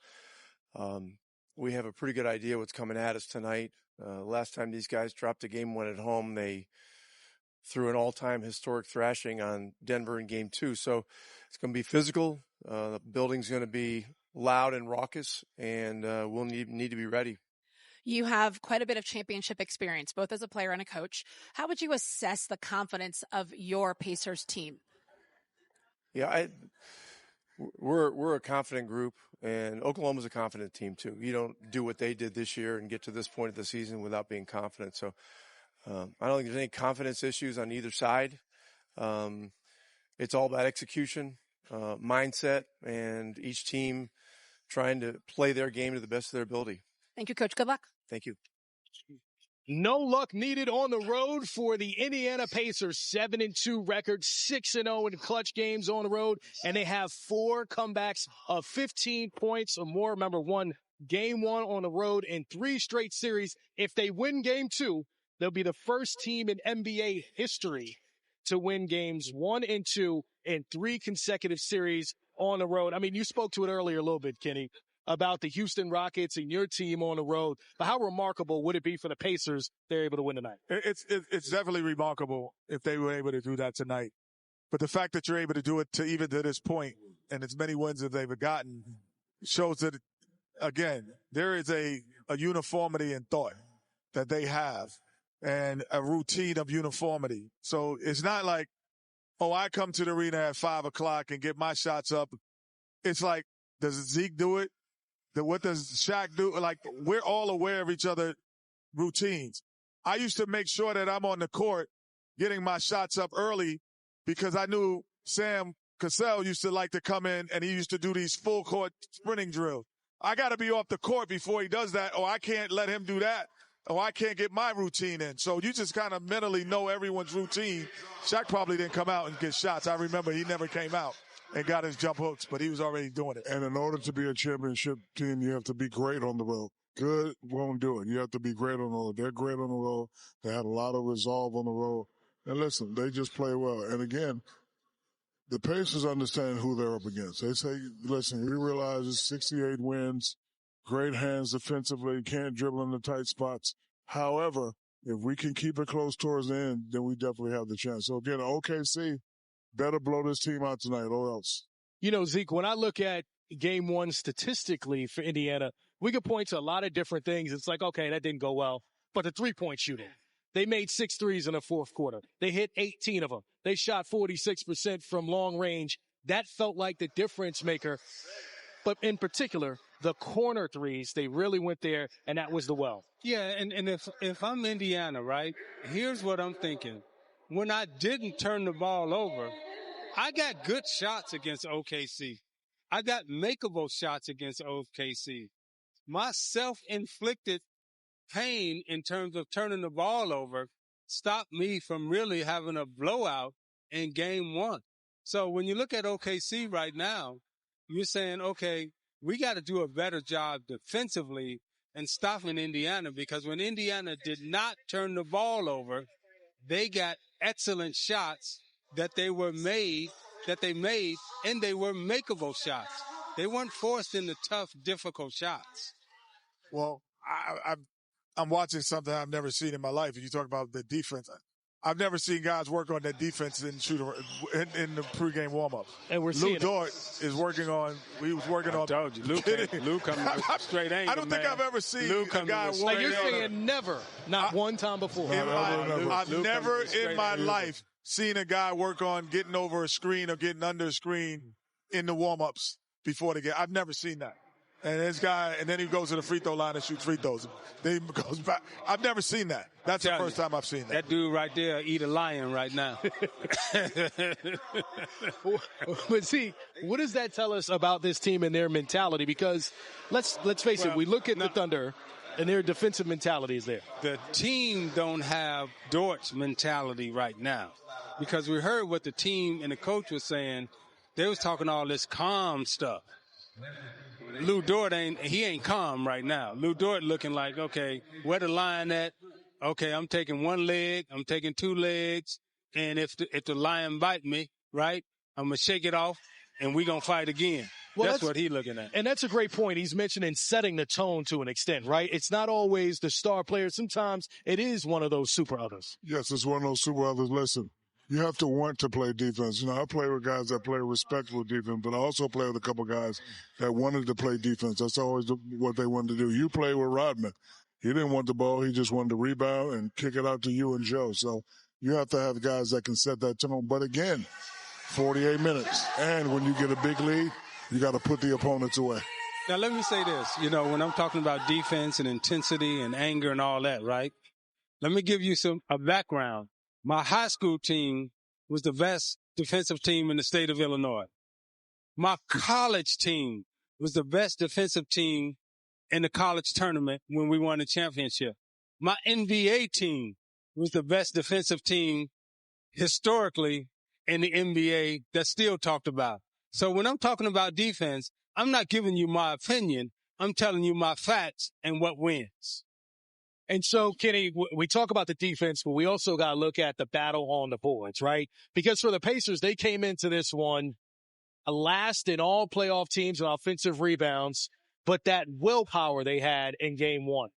we have a pretty good idea what's coming at us tonight. Last time these guys dropped a game 1 at home, they threw an all-time historic thrashing on Denver in Game 2. So it's going to be physical. The building's going to be loud and raucous, and we'll need to be ready. You have quite a bit of championship experience, both as a player and a coach. How would you assess the confidence of your Pacers team? Yeah, we're a confident group, and Oklahoma's a confident team too. You don't do what they did this year and get to this point of the season without being confident. So I don't think there's any confidence issues on either side. It's all about execution, mindset, and each team trying to play their game to the best of their ability. Thank you, Coach. Good luck. Thank you. No luck needed on the road for the Indiana Pacers. 7-2 record, 6-0 in clutch games on the road, and they have 4 comebacks of 15 points or more. Remember, game 1 on the road in 3 straight series. If they win game 2, they'll be the first team in NBA history to win games 1 and 2 in 3 consecutive series on the road. I mean, you spoke to it earlier a little bit, Kenny, about the Houston Rockets and your team on the road. But how remarkable would it be for the Pacers they're able to win tonight? It's definitely remarkable if they were able to do that tonight. But the fact that you're able to do it even to this point, and as many wins as they've gotten, shows that, again, there is a uniformity in thought that they have and a routine of uniformity. So it's not like, oh, I come to the arena at 5 o'clock and get my shots up. It's like, does Zeke do it? What does Shaq do? Like, we're all aware of each other's routines. I used to make sure that I'm on the court getting my shots up early because I knew Sam Cassell used to like to come in and he used to do these full court sprinting drills. I got to be off the court before he does that, or I can't let him do that, or I can't get my routine in. So you just kind of mentally know everyone's routine. Shaq probably didn't come out and get shots. I remember he never came out and got his jump hooks, but he was already doing it. And in order to be a championship team, you have to be great on the road. Good won't do it. You have to be great on the road. They're great on the road. They had a lot of resolve on the road. And listen, they just play well. And again, the Pacers understand who they're up against. They say, listen, we realize it's 68 wins, great hands defensively, can't dribble in the tight spots. However, if we can keep it close towards the end, then we definitely have the chance. So again, OKC better blow this team out tonight or else. You know, Zeke, when I look at game 1 statistically for Indiana, we could point to a lot of different things. It's like, okay, that didn't go well. But the three-point shooting, they made 6 threes in the fourth quarter. They hit 18 of them. They shot 46% from long range. That felt like the difference maker. But in particular, the corner threes, they really went there, and that was the well. Yeah, and if I'm Indiana, right, here's what I'm thinking. When I didn't turn the ball over, I got good shots against OKC. I got makeable shots against OKC. My self-inflicted pain in terms of turning the ball over stopped me from really having a blowout in game 1. So when you look at OKC right now, you're saying, okay, we got to do a better job defensively and stopping Indiana, because when Indiana did not turn the ball over, they got excellent shots that they made, and they were makeable shots. They weren't forced into tough, difficult shots. Well, I'm watching something I've never seen in my life. And you talk about the defense. I've never seen guys work on their defense in the pregame warm-up. And we're seeing Lou Dort is working on. He was working on. I told you, Lou coming with straight anger. I don't think I've ever seen a guy working. Like you're saying never, not one time before. I've never in my life seen a guy work on getting over a screen or getting under a screen in the warm-ups before the game. I've never seen that. And this guy, and then he goes to the free throw line and shoots free throws. Then he goes back. I've never seen that. That's the first time I've seen that. That dude right there eat a lion right now. But see, what does that tell us about this team and their mentality? Because let's face it, we look at the Thunder and their defensive mentality is there. The team don't have Dort's mentality right now, because we heard what the team and the coach was saying. They was talking all this calm stuff. Lou Dort ain't calm right now. Lou Dort looking like, okay, where the line at? Okay, I'm taking one leg, I'm taking 2 legs, and if the lion bite me, right, I'm gonna shake it off, and we gonna fight again. Well, that's what he's looking at. And that's a great point. He's mentioning setting the tone to an extent, right? It's not always the star player. Sometimes it is one of those super others. Yes, it's one of those super others. Listen, you have to want to play defense. You know, I play with guys that play respectful defense, but I also play with a couple guys that wanted to play defense. That's always what they wanted to do. You play with Rodman. He didn't want the ball. He just wanted to rebound and kick it out to you and Joe. So you have to have guys that can set that tone. But again, 48 minutes. And when you get a big lead, you got to put the opponents away. Now, let me say this. You know, when I'm talking about defense and intensity and anger and all that, right? Let me give you a background. My high school team was the best defensive team in the state of Illinois. My college team was the best defensive team in the college tournament when we won the championship. My NBA team was the best defensive team historically in the NBA that's still talked about. So when I'm talking about defense, I'm not giving you my opinion. I'm telling you my facts and what wins. And so, Kenny, we talk about the defense, but we also got to look at the battle on the boards, right? Because for the Pacers, they came into this one last in all playoff teams in offensive rebounds, but that willpower they had in game one.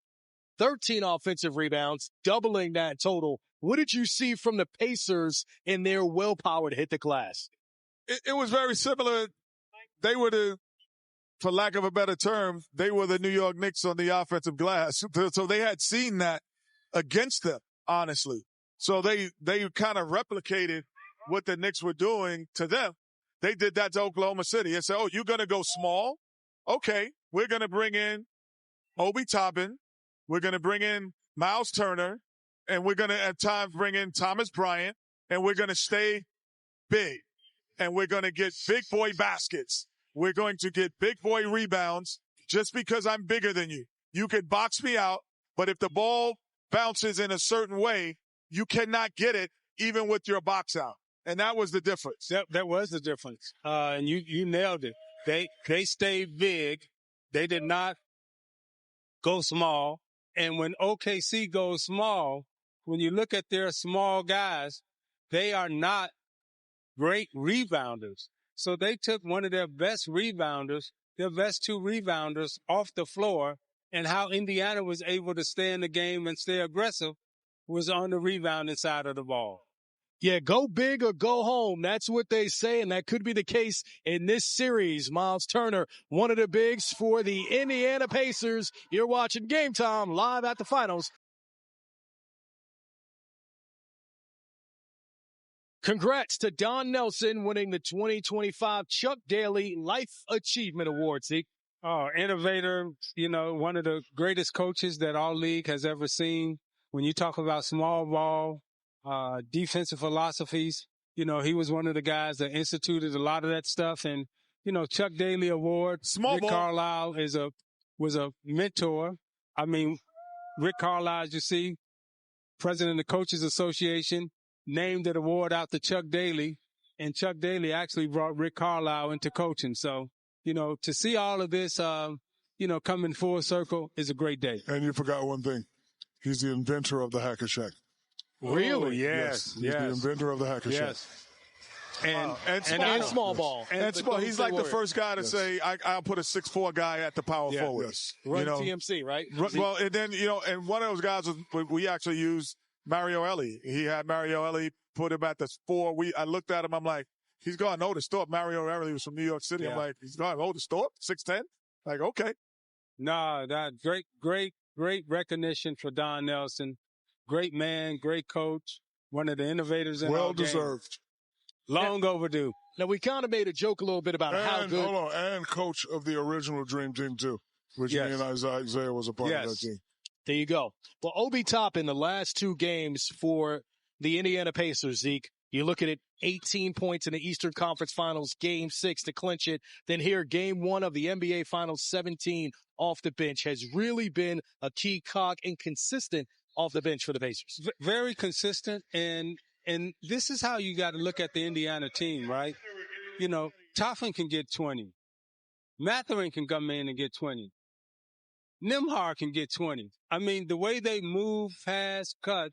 13 offensive rebounds, doubling that total. What did you see from the Pacers in their willpower to hit the glass? It was very similar. They were for lack of a better term, they were the New York Knicks on the offensive glass. So they had seen that against them, honestly. So they kind of replicated what the Knicks were doing to them. They did that to Oklahoma City and said, oh, you're going to go small? Okay, we're going to bring in Obi Toppin. We're going to bring in Miles Turner. And we're going to at times bring in Thomas Bryant. And we're going to stay big. And we're going to get big boy baskets. We're going to get big boy rebounds just because I'm bigger than you. You could box me out, but if the ball bounces in a certain way, you cannot get it even with your box out. And that was the difference. That was the difference. And you nailed it. They stayed big. They did not go small. And when OKC goes small, when you look at their small guys, they are not great rebounders. So they took one of their best rebounders, their best two rebounders off the floor, and how Indiana was able to stay in the game and stay aggressive was on the rebounding side of the ball. Yeah, go big or go home. That's what they say, and that could be the case in this series. Miles Turner, one of the bigs for the Indiana Pacers. You're watching Game Time live at the finals. Congrats to Don Nelson winning the 2025 Chuck Daly Life Achievement Award, Zeke. Oh, innovator, one of the greatest coaches that our league has ever seen. When you talk about small ball, defensive philosophies, he was one of the guys that instituted a lot of that stuff. And, Chuck Daly Award, Rick Carlisle was a mentor. I mean, Rick Carlisle, as you see, president of the Coaches Association, named that award out to Chuck Daly, and Chuck Daly actually brought Rick Carlisle into coaching. So, to see all of this, come in full circle is a great day. And you forgot one thing. He's the inventor of the Hacker Shack. Really? Yes. He's the inventor of the Hacker Shack. And small ball. And small. He's like the first guy to say, I'll put a 6'4" guy at the power forward. Yes. Run TMC, right? Well, and then, and one of those guys we actually used Mario Elie. He had Mario Elie put him at the 4. I looked at him. I'm like, he's going to know the Thorpe. Mario Elie was from New York City. Yeah. I'm like, he's going to know the Thorpe, 6'10". Like, okay. No, that great recognition for Don Nelson. Great man, great coach. One of the innovators in our game. Well deserved. Long overdue. Now, we kind of made a joke a little bit about how good. Hold on, and coach of the original Dream Team, too, which me and Isiah was a part of that team. There you go. Well, Obi Toppin, the last 2 games for the Indiana Pacers, Zeke, you look at it, 18 points in the Eastern Conference Finals, Game 6 to clinch it. Then here, Game 1 of the NBA Finals, 17 off the bench, has really been a key cog and consistent off the bench for the Pacers. Very consistent, and this is how you got to look at the Indiana team, right? Toppin can get 20. Mathurin can come in and get 20. Nembhard can get 20. I mean, the way they move, pass, cut,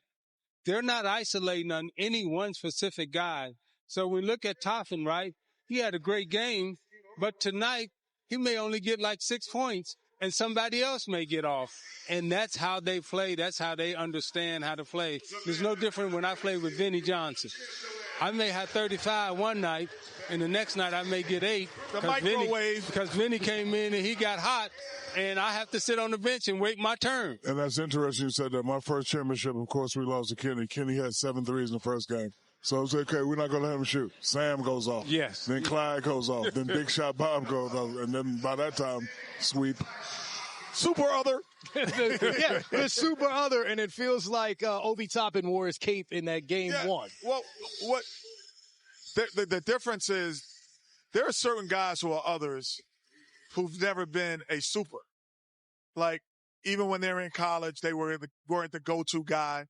they're not isolating on any one specific guy. So we look at Toppin, right? He had a great game, but tonight he may only get like 6 points and somebody else may get off. And that's how they play. That's how they understand how to play. There's no different when I play with Vinnie Johnson. I may have 35 one night, and the next night I may get 8. The microwave. Because Vinny came in and he got hot, and I have to sit on the bench and wait my turn. And that's interesting you said that. My first championship, of course, we lost to Kenny. Kenny had 7 threes in the first game. So it's okay, we're not going to let him shoot. Sam goes off. Yes. Then Clyde goes off. Then Big Shot Bob goes off. And then by that time, sweep. Super other. The super other, and it feels like Obi Toppin wore his cape in that game 1. Well, what the difference is, there are certain guys who are others who've never been a super. Like even when they're in college, they weren't the go-to guy.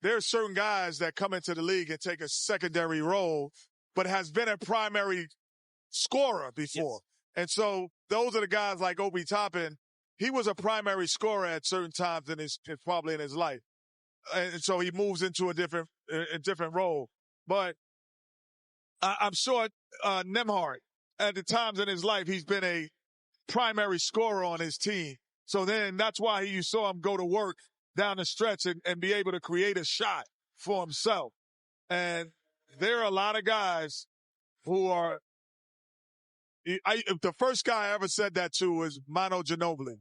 There are certain guys that come into the league and take a secondary role, but has been a primary scorer before. Yes. And so those are the guys like Obi Toppin. He was a primary scorer at certain times probably in his life. And so he moves into a different role. But I'm sure Nembhard, at the times in his life, he's been a primary scorer on his team. So then that's why you saw him go to work down the stretch and be able to create a shot for himself. And there are a lot of guys who are the first guy I ever said that to was Manu Ginobili.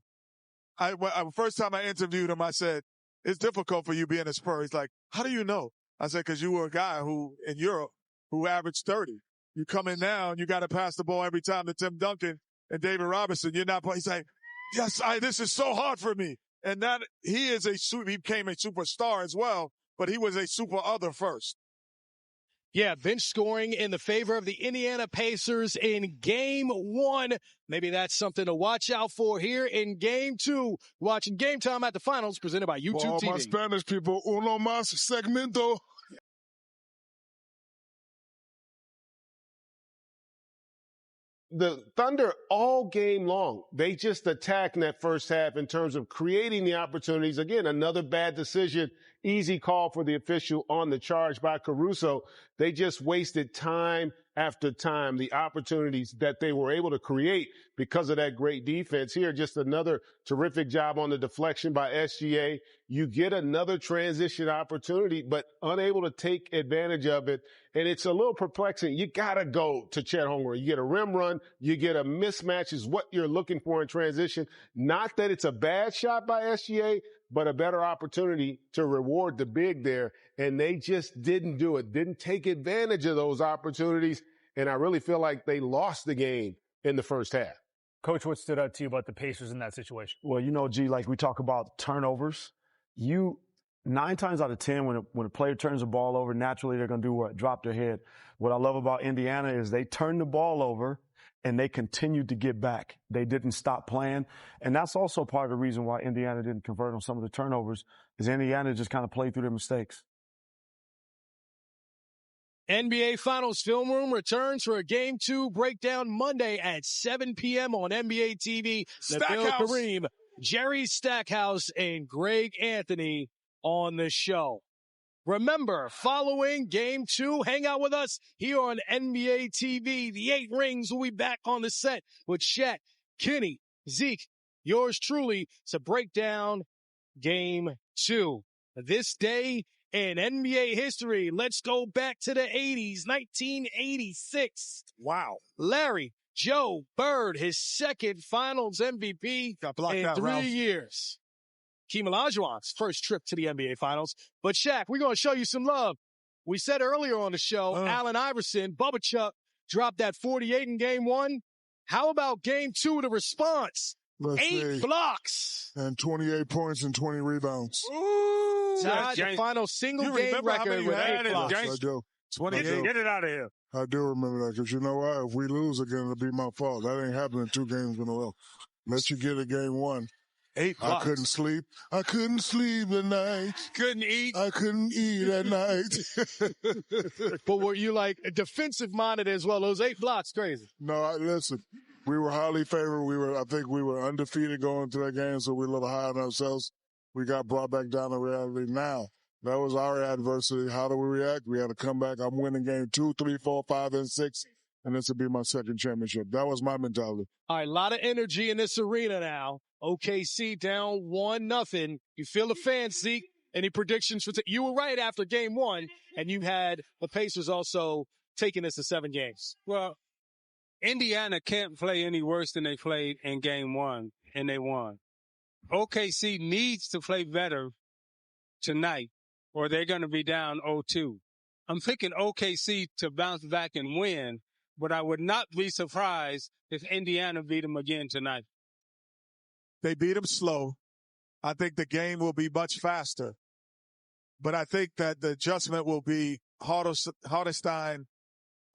First time I interviewed him, I said, it's difficult for you being a Spur. He's like, how do you know? I said, because you were a guy who, in Europe, who averaged 30. You come in now and you got to pass the ball every time to Tim Duncan and David Robinson. You're not playing. He's like, yes, this is so hard for me. And that he became a superstar as well, but he was a super other first. Yeah, bench scoring in the favor of the Indiana Pacers in Game 1. Maybe that's something to watch out for here in Game 2. Watching Game Time at the Finals, presented by YouTube For all TV. my Spanish people, uno más segmento. The Thunder all game long, they just attacked in that first half in terms of creating the opportunities. Again, another bad decision, easy call for the official on the charge by Caruso. They just wasted time after time, the opportunities that they were able to create because of that great defense. Here, just another terrific job on the deflection by SGA. You get another transition opportunity, but unable to take advantage of it. And it's a little perplexing. You got to go to Chet Holmgren. You get a rim run. You get a mismatch is what you're looking for in transition. Not that it's a bad shot by SGA, but a better opportunity to reward the big there. And they just didn't do it, didn't take advantage of those opportunities. And I really feel like they lost the game in the first half. Coach, what stood out to you about the Pacers in that situation? Well, like we talk about turnovers. 9 times out of 10, when a player turns the ball over, naturally they're going to do what? Drop their head. What I love about Indiana is they turned the ball over and they continued to get back. They didn't stop playing. And that's also part of the reason why Indiana didn't convert on some of the turnovers, is Indiana just kind of played through their mistakes. NBA Finals Film Room returns for a Game 2 breakdown Monday at 7 p.m. on NBA TV. Nabil Kareem, Jerry Stackhouse, and Greg Anthony on the show. Remember, following Game 2, hang out with us here on NBA TV. The 8 Rings will be back on the set with Shaq, Kenny, Zeke, yours truly, to break down Game 2. This day in NBA history, let's go back to the 80s, 1986. Wow. Larry Joe Bird, his second Finals MVP in 3 years. Keem Olajuwon's first trip to the NBA Finals. But Shaq, we're going to show you some love. We said earlier on the show, Allen Iverson, Bubba Chuck, dropped that 48 in Game 1. How about Game 2, the response? 8 blocks. And 28 points and 20 rebounds. Ooh, tied the final single game record with 8 blocks. I do. 28. Get it out of here. I do remember that, because you know what? If we lose again, it'll be my fault. That ain't happening 2 games in a row. Let you get a Game 1. 8 blocks. I couldn't sleep. I couldn't sleep at night. Couldn't eat. I couldn't eat at night. But were you like defensive minded as well? Those 8 blocks, crazy. No, listen. We were highly favored. I think we were undefeated going into that game, so we were a little high on ourselves. We got brought back down to reality now. That was our adversity. How do we react? We had to come back. I'm winning Game 2, 3, 4, 5, and 6. And this will be my second championship. That was my mentality. All right, a lot of energy in this arena now. OKC down 1-0. You feel the fans, Zeke. Any predictions for you were right after Game 1, and you had the Pacers also taking this to 7 games. Well, Indiana can't play any worse than they played in Game 1, and they won. OKC needs to play better tonight, or they're going to be down 0-2. I'm picking OKC to bounce back and win, but I would not be surprised if Indiana beat them again tonight. They beat them slow. I think the game will be much faster. But I think that the adjustment will be Hartenstein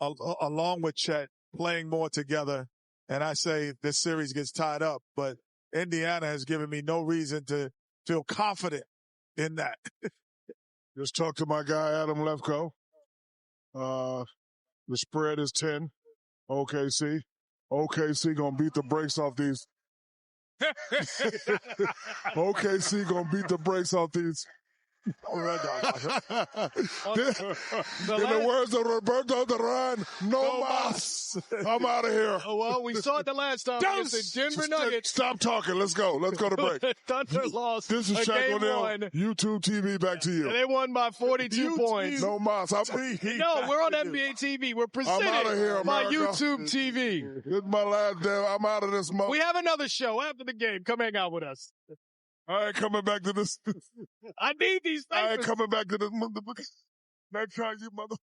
along with Chet playing more together. And I say this series gets tied up. But Indiana has given me no reason to feel confident in that. Just talked to my guy, Adam Lefko. The spread is 10. OKC. OKC going to beat the brakes off these. OKC going to beat the brakes off these. In the words of Roberto Duran, no mas. I'm out of here. Well, we saw it the last time against the Denver Nuggets. Stop talking. Let's go. Let's go to break. Thunder lost. This is Shaq O'Neal. YouTube TV, back to you. And they won by 42 points. No mas. No, we're on NBA TV. We're presented by YouTube TV. This is my last day. I'm out of this month. We have another show after the game. Come hang out with us. I ain't coming back to this. I need these papers. I ain't coming back to this motherfucker. Next time, you mother.